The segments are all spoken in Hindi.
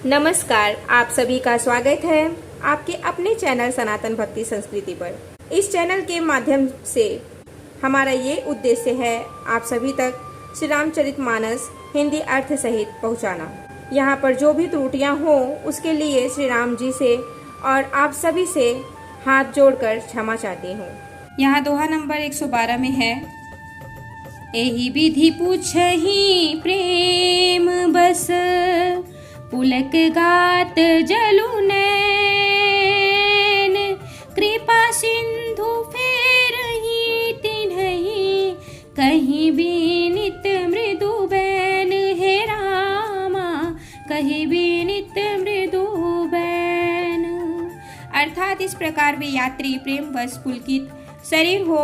नमस्कार, आप सभी का स्वागत है आपके अपने चैनल सनातन भक्ति संस्कृति पर। इस चैनल के माध्यम से हमारा ये उद्देश्य है आप सभी तक श्री रामचरितमानस हिंदी अर्थ सहित पहुंचाना। यहाँ पर जो भी त्रुटियाँ हों उसके लिए श्री राम जी से और आप सभी से हाथ जोड़कर क्षमा चाहती हूँ। यहाँ दोहा नंबर 112 में है, एही विधि पूछहि प्रेम बस, पुलक गात जलु नैन, कृपा सिंधु फेरहि तिन्हि, कहीं बीनित मृदु बैन, हे रामा कहीं बीनित मृदु बैन। अर्थात इस प्रकार वे यात्री प्रेम वश पुलकित शरीर हो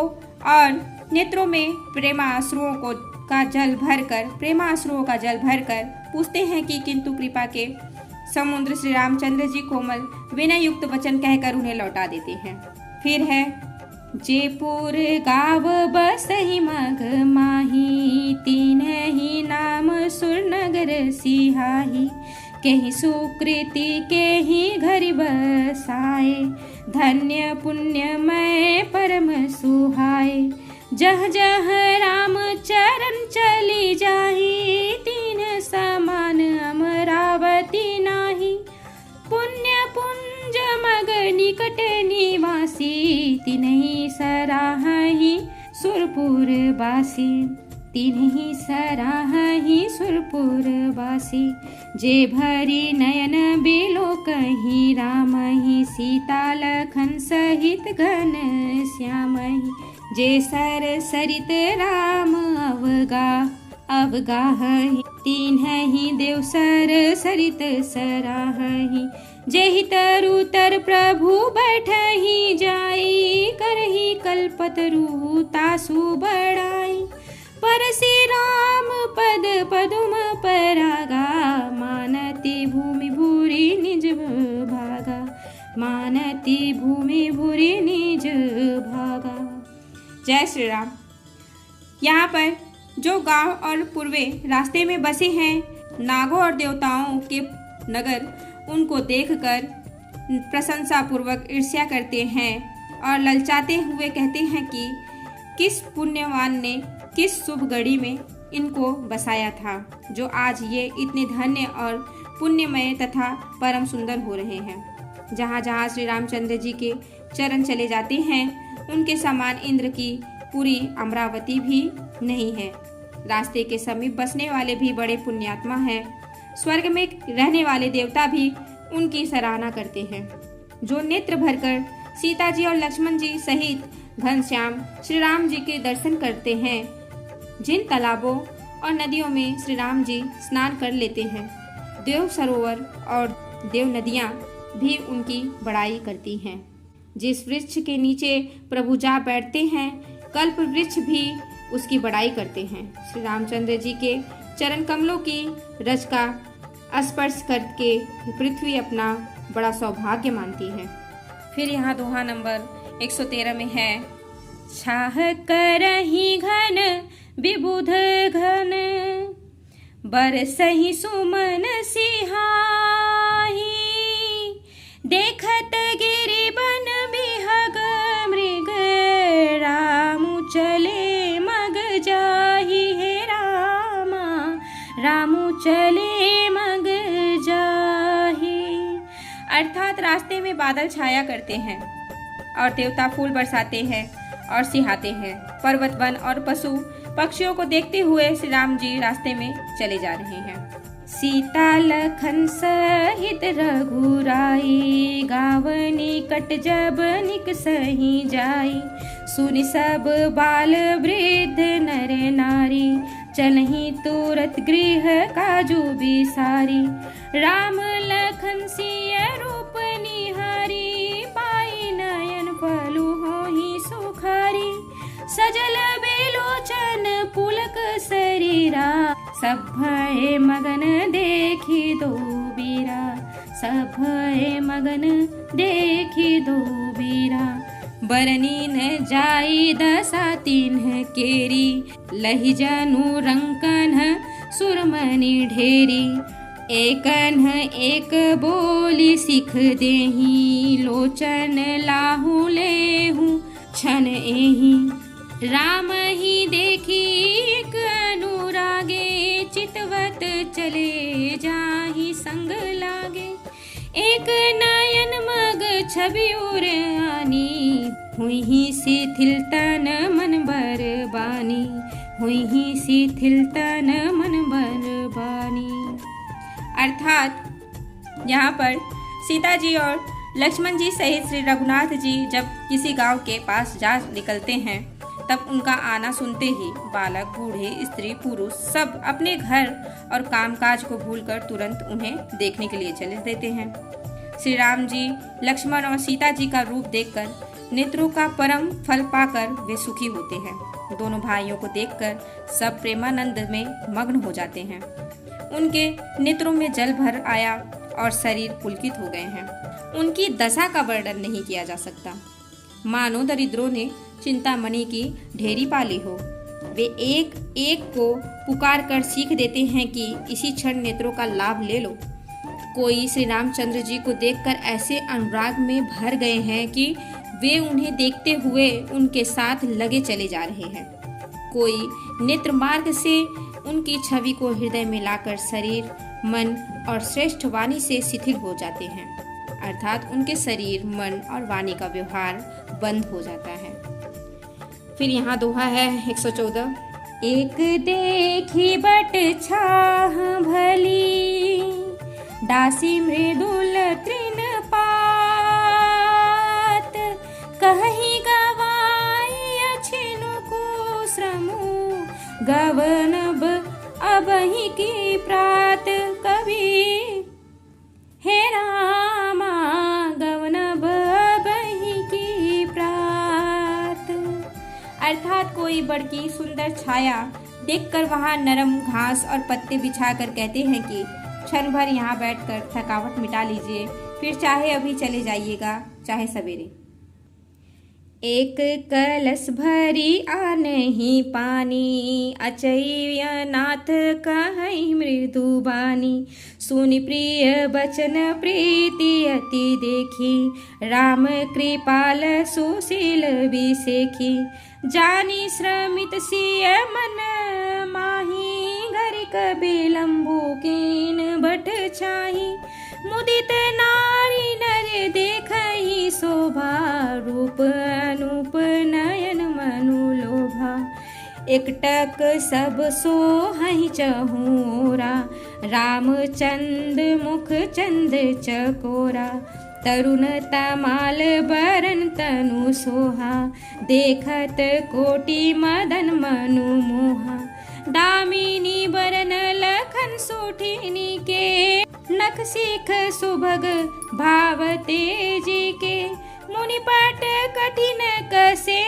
और नेत्रों में प्रेमाश्रुओं का जल भरकर पूछते हैं कि किंतु कृपा के समुद्र श्री रामचंद्र जी कोमल विनय युक्त वचन कहकर उन्हें लौटा देते हैं। फिर है, जयपुर गाव बसहि मघ माही, तीनहि नाम सुरनगर सिहाही, केहि सुकृति केहि घर बसाए, धन्य पुण्यमय परम सुहाए, जह जह राम चरण चली जाही, तीन समान अमरावती नाही, पुण्य पुंज मग निकट निवासी, तिन्हि सराहहि सुरपुर बासी, तिन्हि सराहहि सुरपुर बासी, जे भरी नयन बिलो कहीं रामहि, सीता लखन सहित घन श्यामहि, जे सर सरित राम अवगाहहि, तीन्हि देव सर सरित सराहहि, जेहि तरु तर प्रभु बैठहि जाई, करहि कल्पतरु तासु बढ़ाई, परसि राम पद पदुम परागा, मानति भूमि भूरि निज भागा, मानति भूमि भूरि निज भागा। जय श्री राम। यहाँ पर जो गांव और पूर्वे रास्ते में बसे हैं नागों और देवताओं के नगर, उनको देखकर प्रशंसा पूर्वक ईर्ष्या करते हैं और ललचाते हुए कहते हैं कि किस पुण्यवान ने किस शुभ घड़ी में इनको बसाया था, जो आज ये इतने धन्य और पुण्यमय तथा परम सुंदर हो रहे हैं। जहाँ जहाँ श्री रामचंद्र जी के चरण चले जाते हैं उनके समान इंद्र की पूरी अमरावती भी नहीं है। रास्ते के समीप बसने वाले भी बड़े पुण्यात्मा हैं। स्वर्ग में रहने वाले देवता भी उनकी सराहना करते हैं। जो नेत्र भरकर सीता जी और लक्ष्मण जी सहित घनश्याम श्री राम जी के दर्शन करते हैं, जिन तालाबों और नदियों में श्री राम जी स्नान कर लेते हैं, देव सरोवर और देव नदियाँ भी उनकी बड़ाई करती हैं। जिस वृक्ष के नीचे प्रभु जा बैठते हैं, कल्प वृक्ष भी उसकी बड़ाई करते हैं। श्री रामचंद्र जी के चरण कमलों की रज का स्पर्श करके पृथ्वी अपना बड़ा सौभाग्य मानती है। फिर यहाँ दोहा नंबर 113 में है, छाह करहि घन विबुध घन, बरसहि सुमन सिहाही, देखत गिरि बन बिहग मृग, रामु चले मग जाहि, हे रामा रामु चले मग जाहि। अर्थात रास्ते में बादल छाया करते हैं और देवता फूल बरसाते हैं और सिहाते हैं। पर्वत वन और पशु पक्षियों को देखते हुए श्री राम जी रास्ते में चले जा रहे हैं। सीता लखन सहित रघुराई, गाँव निकट जब निकसहि जाई, सुनि सब बाल वृद्ध नर नारी, चलहि तुरत गृह काजू बिसारी, राम लखन सिय रूप निहारी, पाई नयन पलु होहि सुखारी, सजल बेलोचन पुलक शरीरा, सभय मगन देखी दो बीरा, सभय मगन देखी दो बीरा, बरनी न जाई दशा तिन्ह केरी, लहि जनु रंकन सुरमणि ढेरी, एकन एक बोली सिख देही, लोचन लाहू लेहू छन एही। राम ही देखी एक अनुरागे, चितवत चले जाहि संग लागे। एक नयन मग छवि उर आनी, हुई शिथिल तन मन बरबानी, हुई शिथिल तन मन बरबानी। अर्थात यहाँ पर सीता जी और लक्ष्मण जी सहित श्री रघुनाथ जी जब किसी गांव के पास जा निकलते हैं, तब उनका आना सुनते ही बालक, बूढ़े, स्त्री, पुरुष सब अपने घर और कामकाज को भूलकर तुरंत उन्हें देखने के लिए चले देते हैं। श्री राम जी, लक्ष्मण और सीता जी का रूप देखकर नेत्रों का परम फल पाकर वे सुखी होते हैं। दोनों भाइयों को देखकर सब प्रेमानंद में मग्न हो जाते हैं। उनके नेत्रों में जल भर आया और शरीर पुलकित हो गए हैं। उनकी दशा का वर्णन नहीं किया जा सकता। मानो दरिद्रों ने चिंतामणि की ढेरी पाली हो। वे एक एक को पुकार कर सीख देते हैं कि इसी क्षण नेत्रों का लाभ ले लो। कोई श्री रामचंद्र जी को देखकर ऐसे अनुराग में भर गए हैं कि वे उन्हें देखते हुए उनके साथ लगे चले जा रहे हैं। कोई नेत्र मार्ग से उनकी छवि को हृदय में लाकर शरीर, मन और श्रेष्ठ वाणी से शिथिल हो जाते हैं, अर्थात उनके शरीर, मन और वाणी का व्यवहार बंद हो जाता है। फिर यहाँ दोहा है 114। एक देखी बट छाह भली, दासी मृदुल तृण पात। कहीं गवाई अछिनु को श्रमु, गवनब अबहि की प्रात। कवि हे रामा, गवनब अबहि की प्रात। अर्थात कोई बड़की सुंदर छाया देखकर वहाँ नरम घास और पत्ते बिछाकर कहते हैं कि क्षण भर यहाँ बैठकर थकावट मिटा लीजिए, फिर चाहे अभी चले जाइएगा, चाहे सवेरे। एक कलश भरी आनहि पानी, अचैय नाथ कहई मृदु बानी। सुनि प्रिय बचन प्रीति अति देखी, राम कृपाल सुशील विसेखी। जानी श्रमित सिय मन माही, गरिक बिलम्बु कीन बट छाही। मुदित नारी नर देखहि शोभा, रूप अनूप नयन मनु लोभा। एकटक सब सोहहि चहुरा, रामचंद मुख चंद चकोरा। तरुण तमाल बरन तनु सोहा, देखत कोटि मदन मनु मोहा। दामिनी बरन लखन सोठिनी के, नख सीख सुभग भाव तेजी के। मुनिपट कठिन कसे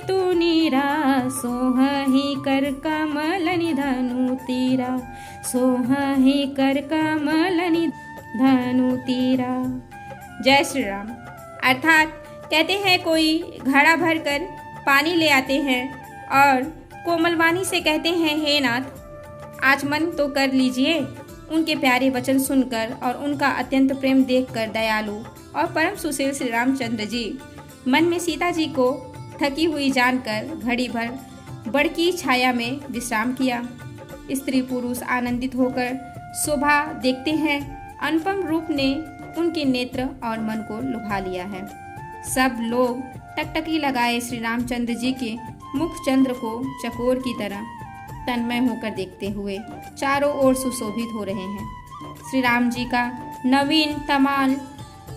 तु नीरा, सोहहि कर कमल निधनु तीरा। सोहहि कर कमल निधनु तीरा। जय श्री राम। अर्थात कहते हैं कोई घड़ा भर कर पानी ले आते हैं और कोमल वाणी से कहते हैं, हे नाथ, आज मन तो कर लीजिए। उनके प्यारे वचन सुनकर और उनका अत्यंत प्रेम देखकर दयालु और परम सुशील श्री रामचंद्र जी मन में सीता जी को थकी हुई जानकर घड़ी भर बड़की छाया में विश्राम किया। स्त्री पुरुष आनंदित होकर शोभा देखते हैं। अनुपम रूप ने उनके नेत्र और मन को लुभा लिया है। सब लोग टकटकी लगाए श्री रामचंद्र जी के मुख चंद्र को चकोर की तरह तन्मय होकर देखते हुए चारों ओर सुशोभित हो रहे हैं। श्री राम जी का नवीन तमाल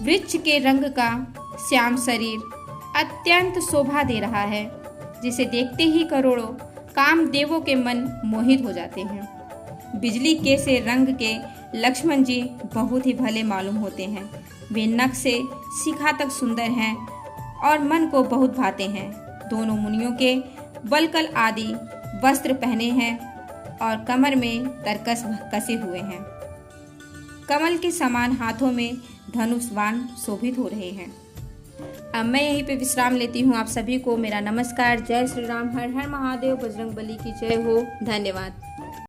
वृक्ष के रंग का श्याम शरीर अत्यंत शोभा दे रहा है, जिसे देखते ही करोड़ों कामदेवों के मन मोहित हो जाते हैं। बिजली के से रंग के लक्ष्मण जी बहुत ही भले मालूम होते हैं। वे नख से शिखा तक सुंदर हैं और मन को बहुत भाते हैं। दोनों मुनियों के वलकल आदि वस्त्र पहने हैं और कमर में तरकस कसे हुए हैं। कमल के समान हाथों में धनुष बाण शोभित हो रहे हैं। अब मैं यहीं पे विश्राम लेती हूँ। आप सभी को मेरा नमस्कार। जय श्री राम। हर हर महादेव। बजरंगबली की जय हो। धन्यवाद।